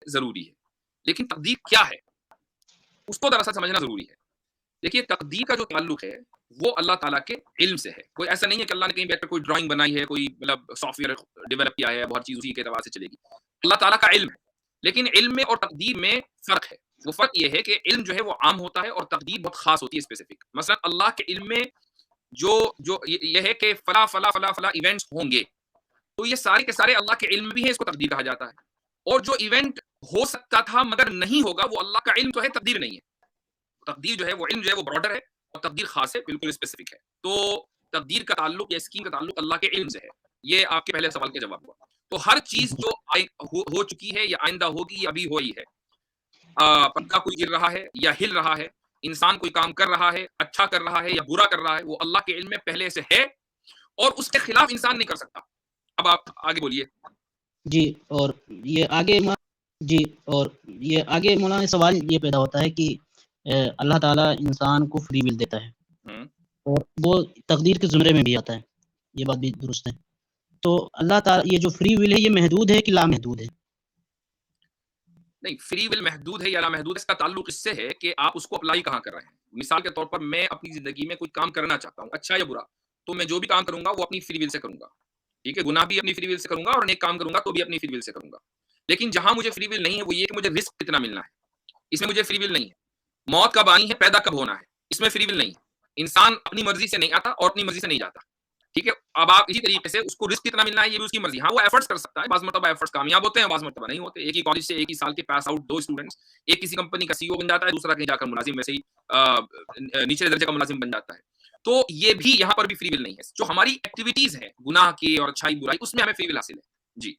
ضروری ہے، لیکن تقدیر کیا ہے اس کو دراصل سمجھنا ضروری ہے. دیکھیے تقدیر کا جو تعلق ہے وہ اللہ تعالیٰ کے علم سے ہے. کوئی ایسا نہیں ہے کہ اللہ نے کہیں بیٹھ کر کوئی ڈرائنگ بنائی ہے، کوئی مطلب سافٹ ویئر ڈیولپ کیا ہے، بہت چیز اسی کے اعتبار سے چلے گی. اللہ تعالیٰ کا علم ہے، لیکن علم میں اور تقدیر میں فرق ہے. وہ فرق یہ ہے کہ علم جو ہے وہ عام ہوتا ہے اور تقدیر بہت خاص ہوتی ہے، اسپیسیفک. مثلا اللہ کے علم میں جو یہ ہے کہ فلاں فلاں فلاں فلاں ایونٹس ہوں گے، تو یہ سارے کے سارے اللہ کے علم بھی ہیں، اس کو تقدیر کہا جاتا ہے. اور جو ایونٹ ہو سکتا تھا مگر نہیں ہوگا، وہ اللہ کا علم تو ہے، تقدیر نہیں ہے. تقدیر جو ہے وہ علم جو ہے وہ براڈر ہے اور تقدیر خاص ہے، بالکل اسپیسیفک ہے. تو تقدیر کا تعلق یا اسکیم کا تعلق اللہ کے علم سے ہے. یہ آپ کے پہلے سوال کا جواب ہوا. تو ہر چیز جو ہو چکی ہے یا آئندہ ہوگی یا ابھی ہوئی ہے، پنکھا کوئی گر رہا ہے یا ہل رہا ہے، انسان کوئی کام کر رہا ہے، اچھا کر رہا ہے یا برا کر رہا ہے، وہ اللہ کے علم میں پہلے سے ہے اور اس کے خلاف انسان نہیں کر سکتا. اب آپ آگے بولیے. جی اور یہ آگے مولانا سوال یہ پیدا ہوتا ہے کہ اللہ تعالیٰ انسان کو فری ول دیتا ہے اور وہ تقدیر کے زمرے میں بھی آتا ہے، یہ بات بھی درست ہے. تو اللہ تعالیٰ یہ جو فری ول ہے یہ محدود ہے کہ لامحدود ہے؟ نہیں، فری ول محدود ہے یا لامحدود ہے، اس کا تعلق اس سے ہے کہ آپ اس کو اپلائی کہاں کر رہے ہیں. مثال کے طور پر میں اپنی زندگی میں کوئی کام کرنا چاہتا ہوں، اچھا یا برا، تو میں جو بھی کام کروں گا وہ اپنی فری ول سے کروں گا. ٹھیک ہے، گناہ بھی اپنی فری ول سے کروں گا اور نیک کام کروں گا تو بھی اپنی فری ول سے کروں گا. لیکن جہاں مجھے فری ول نہیں ہے وہ یہ کہ مجھے رزق کتنا ملنا ہے، اس میں مجھے فری ول نہیں ہے. موت کب آنی ہے، پیدا کب ہونا ہے، اس میں فری ول نہیں ہے. انسان اپنی مرضی سے نہیں آتا اور اپنی مرضی سے نہیں جاتا. ٹھیک ہے، اب آپ اسی طریقے سے اس کو رزق کتنا ملنا ہے یہ بھی اس کی مرضی. ہاں وہ ایفرٹس کر سکتا ہے، بعض مرتبہ ایفرٹس کامیاب ہوتے ہیں، بعض مرتبہ نہیں ہوتے. ایک ہی کالج سے ایک ہی سال کے پاس آؤٹ دو اسٹوڈنٹس، ایک کسی کمپنی کا سی او بن جاتا ہے، دوسرا کہیں جا کر ملازم ویسے ہی نیچے درجے کا ملازم بن جاتا ہے. تو یہ بھی یہاں پر بھی فری ول نہیں ہے. جو ہماری ایکٹیویٹیز ہیں گناہ کی اور اچھائی برائی، اس میں ہمیں فری ول حاصل ہے. جی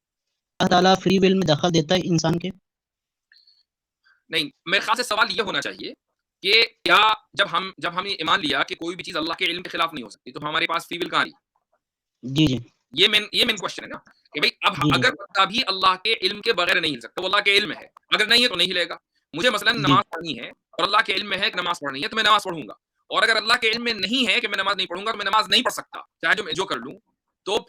اللہ تعالیٰ فری ول میں دخل دیتا ہے انسان کے؟ نہیں، میرے خیال سے سوال یہ ہونا چاہیے کہ کیا جب ہم نے ایمان لیا کہ کوئی بھی چیز اللہ کے علم کے خلاف نہیں ہو سکتی، تو ہمارے پاس فری ول کہاں رہی؟ جی جی یہ مین کوشچن ہے نا کہ بھائی اب جی اگر بندہ بھی اللہ کے علم کے بغیر نہیں ہل سکتا، وہ اللہ کے علم ہے، اگر نہیں ہے تو نہیں ہلے گا. مجھے مثلا جی نماز پڑھنی ہے اور اللہ کے علم میں ہے کہ نماز پڑھنی ہے تو میں نماز پڑھوں گا. اور اگر اللہ کے علم میں نہیں ہے کہ میں نماز نہیں پڑھوں گا تو میں نماز نہیں پڑھ سکتا، چاہے جو کر لوں. تو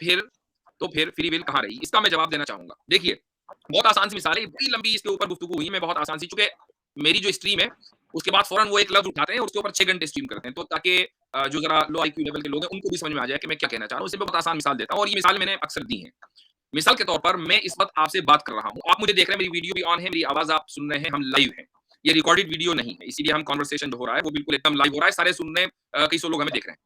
پھر فری ول کہاں رہی؟ اس کا میں جواب دینا چاہوں گا. دیکھیے بہت آسان سی مثال ہے، بڑی لمبی اس کے اوپر گفتگو ہوئی، میں بہت آسان سی، چونکہ میری جو اسٹریم ہے اس کے بعد فوراً وہ ایک لفظ اٹھاتے ہیں اس کے اوپر 6 گھنٹے اسٹریم کرتے ہیں، تو تاکہ جو ذرا لو آئی کیو لیول کے لوگ ہیں ان کو بھی سمجھ میں آ جائے کہ میں کیا کہنا چاہ رہا ہوں. اس سے میں بہت آسان مثال دیتا ہوں اور یہ مثال میں نے اکثر دی ہیں. مثال کے طور پر میں اس وقت آپ سے بات کر رہا ہوں، آپ مجھے دیکھ رہے ہیں، میری ویڈیو بھی آن ہے، میری آواز آپ سن رہے ہیں، ہم لائیو ہیں. یہ ریکارڈڈ ویڈیو نہیں ہے، اسی لیے ہم کانورسیشن جو ہو رہا ہے وہ بالکل ایک دم لائیو ہو رہا ہے، سارے سن رہے ہیں، کئی سو لوگ ہمیں دیکھ رہے ہیں.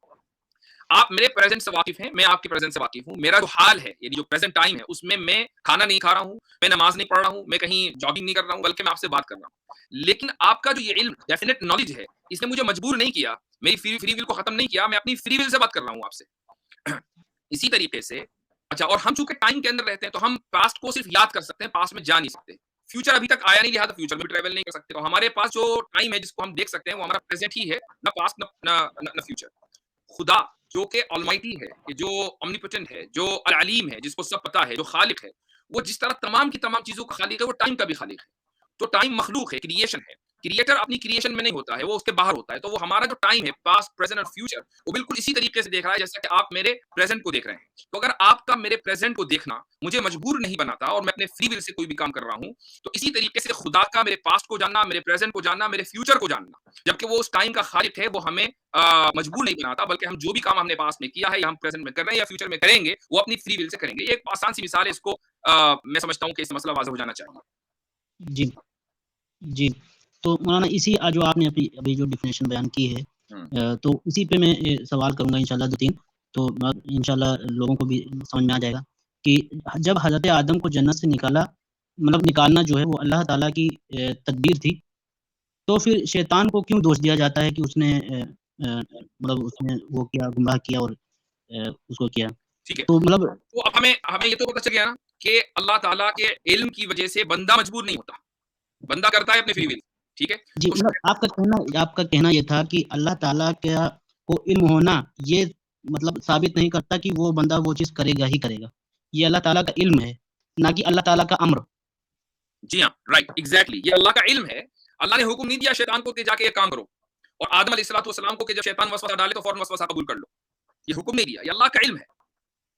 آپ میرے پریزنٹ سے واقف ہیں، میں آپ کے پریزنٹ سے واقف ہوں. میرا جو حال ہے یعنی جو پریزنٹ ٹائم ہے اس میں کھانا نہیں کھا رہا ہوں، میں نماز نہیں پڑھ رہا ہوں، میں کہیں جاگنگ نہیں کر رہا ہوں، بلکہ میں آپ سے بات کر رہا ہوں. لیکن آپ کا جو یہ علم ڈیفینیٹ نالج ہے اس نے مجھے مجبور نہیں کیا، میری فری ول کو ختم نہیں کیا، میں اپنی فری ول سے بات کر رہا ہوں آپ سے. اسی طریقے سے اچھا، اور ہم چونکہ ٹائم کے اندر رہتے ہیں تو ہم پاسٹ کو صرف یاد کر سکتے ہیں، پاسٹ میں جا نہیں سکتے. فیوچر ابھی تک آیا نہیں، لہٰذا فیوچر میں ٹریول نہیں کر سکتے. تو ہمارے پاس جو ٹائم ہے جس کو ہم دیکھ سکتے ہیں وہ ہمارا پریزنٹ ہی ہے، نہ پاسٹ نہ فیوچر. خدا جو کہ آلمائٹی ہے، جو اومنیپوٹنٹ ہے، جو العلیم ہے، جس کو سب پتا ہے، جو خالق ہے، وہ جس طرح تمام کی تمام چیزوں کا خالق ہے، وہ ٹائم کا بھی خالق ہے. تو ٹائم مخلوق ہے، کریشن ہے. کریٹر اپنی کریشن میں نہیں ہوتا ہے، وہ اس کے باہر ہوتا ہے. تو وہ ہمارا جو ٹائم ہے، پاسٹ پریزنٹ اور فیوچر، وہ بالکل اسی طریقے سے دیکھ رہا ہے جیسا کہ آپ میرے پریزنٹ کو دیکھ رہے ہیں. تو اگر آپ کا میرے پریزنٹ کو دیکھنا مجھے مجبور نہیں بناتا اور میں اپنے فری ول سے کوئی بھی کام کر رہا ہوں، تو اسی طریقے سے خدا کا میرے پاسٹ کو جاننا، میرے پریزنٹ کو جاننا، میرے فیوچر کو جاننا، جبکہ وہ اس ٹائم کا خالق ہے، وہ ہمیں مجبور نہیں بناتا، بلکہ ہم جو بھی کام ہم نے پاسٹ میں کیا ہے یا ہم پریزنٹ میں کر رہے ہیں یا فیوچر میں کریں گے وہ اپنی فری ول سے کریں گے. یہ ایک آسان سی مثال ہے، اس کو میں سمجھتا ہوں کہ اس مسئلہ واضح ہو جانا چاہیے. جی جی تو مولانا اسی جو آپ نے ابھی جو ڈیفینیشن بیان کی ہے تو اسی پہ میں سوال کروں گا انشاءاللہ 2-3، تو انشاءاللہ لوگوں کو بھی سمجھ میں آ جائے گا کہ جب حضرت آدم کو جنت سے نکالنا جو ہے وہ اللہ تعالیٰ کی تدبیر تھی، تو پھر شیطان کو کیوں دوش دیا جاتا ہے کہ اس نے وہ کیا، گمراہ کیا اور اس کو کیا؟ ٹھیک ہے، تو تو اب ہمیں یہ تو پتہ چل گیا نا کہ اللہ تعالیٰ کے علم کی وجہ سے بندہ مجبور نہیں ہوتا، بندہ کرتا ہے اپنے فری ول. ٹھیک ہے جی، آپ کا کہنا یہ تھا کہ اللہ تعالیٰ کا کو علم ہونا یہ مطلب ثابت نہیں کرتا کہ وہ بندہ وہ چیز کرے گا ہی کرے گا. یہ اللہ تعالیٰ کا علم ہے، نہ کہ اللہ تعالیٰ کا امر. جی ہاں، رائٹ، ایگزیکٹلی، یہ اللہ کا علم ہے. اللہ نے حکم نہیں دیا شیطان کو کہ جا کے یہ کام کرو، اور آدم علیہ السلام کو کہ جب شیطان وسوسہ ڈالے تو فوراً وسوسہ قبول کر لو. یہ حکم نہیں دیا، یہ اللہ کا علم ہے.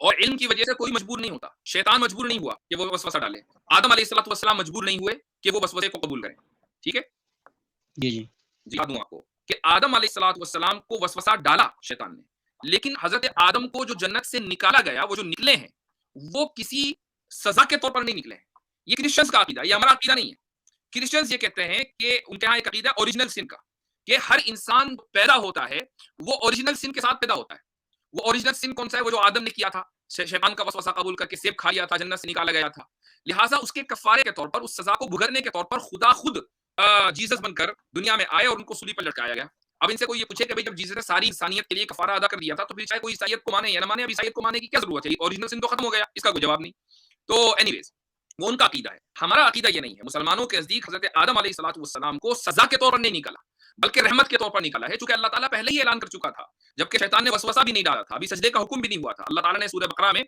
اور علم کی وجہ سے کوئی مجبور نہیں ہوتا. شیطان مجبور نہیں ہوا کہ وہ وسوسہ ڈالے، آدم علیہ السلام مجبور نہیں ہوئے کہ وہ وسوسے کو قبول کریں. ٹھیک ہے جی جی جی بتا دوں آپ کو کہ آدم علیہ الصلوۃ والسلام کو وسوسہ ڈالا شیطان نے, لیکن حضرت آدم کو جو جنت سے نکالا گیا, وہ جو نکلے ہیں وہ کسی سزا کے طور پر نہیں نکلے ہیں. یہ کرسچنز کا عقیدہ, یہ ہمارا عقیدہ نہیں ہے. کرسچنز یہ کہتے ہیں کہ ان کے یہاں ایک عقیدہ اوریجنل سن کا, کہ ہر انسان پیدا ہوتا ہے وہ اوریجنل سن کے ساتھ پیدا ہوتا ہے. وہ اوریجنل سن کون سا ہے؟ وہ جو آدم نے کیا تھا, شیطان کا وسوسہ قبول کر کے سیب کھا لیا تھا, جنت سے نکالا گیا تھا. لہٰذا اس کے کفارے کے طور پر, اس سزا کو بھگتنے کے طور پر خدا خود جیسس بن کر دنیا میں آئے اور ان کو صلیب پر لٹکایا گیا. اب ان سے کوئی یہ پوچھے کہ جب جیسس نے ساری انسانیت کے لیے کفارہ ادا کر دیا تھا تو پھر چاہے کوئی عیسائیت کو مانے یا نہ مانے, اب عیسائیت کو ماننے کی کیا ضرورت ہے؟ اوریجنل سن تو ختم ہو گیا, اس کا کوئی جواب نہیں. تو اینی ویز وہ ان کا عقیدہ ہے. ہمارا عقیدہ یہ نہیں ہے. مسلمانوں کے نزدیک حضرت آدم علیہ الصلوۃ والسلام کو سزا کے طور پر نہیں نکالا بلکہ رحمت کے طور پر نکالا ہے, چونکہ اللہ تعالیٰ پہلے ہی اعلان کر چکا تھا, جبکہ شیطان نے وسوسہ بھی نہیں ڈالا تھا, ابھی سجدے کا حکم بھی نہیں ہوا تھا. اللہ تعالیٰ نے سورہ بقرہ میں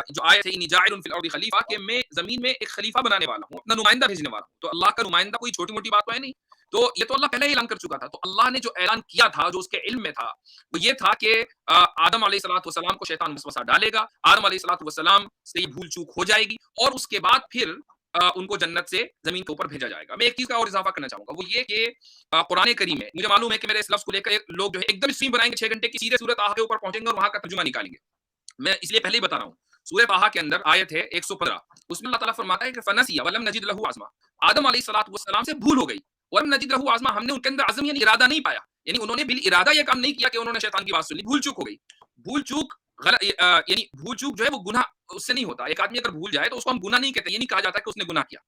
جو آیت ہے انی جاعل فی الارض خلیفہ, کہ میں زمین میں ایک خلیفہ بنانے والا ہوں, اپنا نمائندہ بھیجنے والا ہوں. تو اللہ کا نمائندہ کوئی چھوٹی موٹی بات تو ہے نہیں, تو یہ تو اللہ پہلے ہی اعلان کر چکا تھا. تو اللہ نے جو اعلان کیا تھا, جو اس کے علم میں تھا, وہ یہ تھا کہ آدم علیہ الصلوۃ والسلام کو شیطان وسوسہ ڈالے گا, آدم علیہ الصلوۃ والسلام سے یہ بھول چوک ہو جائے گی, اور اس کے بعد پھر ان کو جنت سے زمین کے اوپر بھیجا جائے گا. میں ایک چیز کا اور اضافہ کرنا چاہوں گا, وہ یہ کہ قرآن کریم میں مجھے معلوم ہے کہ میرے اس لفظ کو لے کر لوگ جو ہے ایک دم اسٹریم بنائیں گے, 6 گھنٹے کی سیدھے سورۃ طٰہٰ کے اوپر پہنچیں گے اور وہاں کا ترجمہ نکالیں گے. میں اس لیے پہلے ہی بتا رہا ہوں, سورۃ طٰہٰ کے اندر آیت ہے 115, اس میں اللہ تعالیٰ فرماتا ہے کہ فنسی ولم نجد لہ عزما, آدم علیہ الصلوۃ والسلام سے بھول ہو گئی, ولم نجد لہ عزما, ہم نے ان کے اندر عزم یعنی ارادہ نہیں پایا, یعنی انہوں نے بالارادہ یہ کام نہیں کیا کہ انہوں نے شیطان کی بات سن لی, بھول چوک ہو گئی. بھول چوک یعنی بھول چوک جو ہے وہ گناہ اس سے نہیں ہوتا. ایک آدمی اگر بھول جائے تو اس کو ہم گناہ نہیں کہتے, یہ نہیں کہا جاتا کہ اس نے گناہ کیا.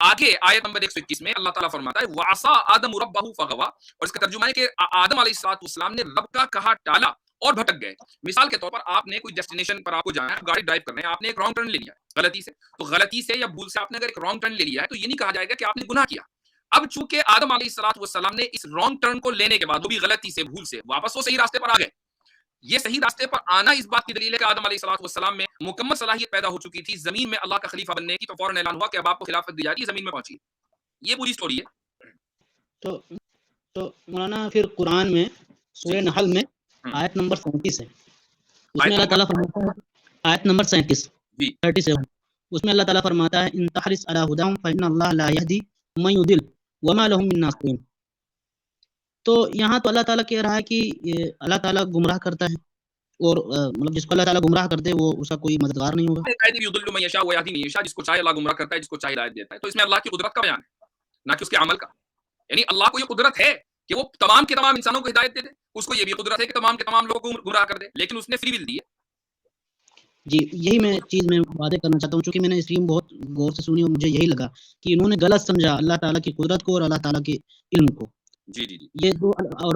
آگے آیت نمبر 121 میں اللہ تعالیٰ فرماتا ہے وَعَصَىٰ آدَمُ رَبَّهُ فَغَوَىٰ, اور اس کا ترجمہ ہے کہ آدم علیہ الصلوۃ والسلام نے رب کا کہا ٹالا اور بھٹک گئے. مثال کے طور پر آپ نے کوئی ڈیسٹینیشن پر آپ کو جانا ہے, گاڑی ڈرائیو کر رہے ہیں, آپ نے ایک رانگ ٹرن لے لیا ہے غلطی سے, تو غلطی سے یا بھول سے آپ نے اگر ایک رانگ ٹرن لے لیا ہے تو یہ نہیں کہا جائے گا کہ آپ نے گناہ کیا. اب چونکہ آدم علیہ الصلوۃ والسلام نے اس رانگ ٹرن کو لینے کے بعد وہ بھی غلطی سے بھول سے واپس وہ صحیح راستے پر آ گئے. یہ صحیح راستے پر آنا اس بات کی دلیل ہے کہ آدم علیہ الصلوۃ والسلام میں مکمل صلاحیت پیدا ہو چکی تھی زمین میں اللہ کا خلیفہ بننے کی, تو فوراً اعلان ہوا کہ اب آپ کو خلافت دی جاتی ہے, زمین میں پہنچی. یہ پوری سٹوری ہے. تو مولانا پھر قرآن میں سورہ نحل میں آیت نمبر 37 ہے, اس میں اللہ تعالیٰ فرماتا ہے, آیت نمبر 37 37, اس میں اللہ تعالیٰ فرماتا ہے ان تحرص علی ھداھم فإن اللہ لا یہدی من یضل وما لهم من ناصرین. تو یہاں تو اللہ تعالیٰ کہہ رہا ہے کہ اللہ تعالیٰ گمراہ کرتا ہے, اور مطلب جس کو اللہ تعالیٰ گمراہ کر دے وہ اس کا کوئی مددگار نہیں ہوگا. جس کو چاہے اللہ گمراہ کرتا ہے, جس کو چاہے ہدایت دیتا ہے. تو اس میں اللہ کی قدرت کا بیان ہے, نہ کہ اس کے عمل کا. یعنی اللہ کو یہ قدرت ہے کہ وہ تمام کے تمام انسانوں کو ہدایت دے دے, اس کو یہ بھی قدرت ہے کہ تمام کے تمام لوگوں کو گمراہ کر دے, لیکن اس نے فری ول دی ہے. جی یہی میں چیز میں واضح کرنا چاہتا ہوں, چونکہ میں نے اسٹریم بہت غور سے سنی اور مجھے یہی لگا کہ انہوں نے غلط سمجھا اللہ تعالیٰ کی قدرت کو اور اللہ تعالیٰ کے علم کو. جی جی جی یہ دو اور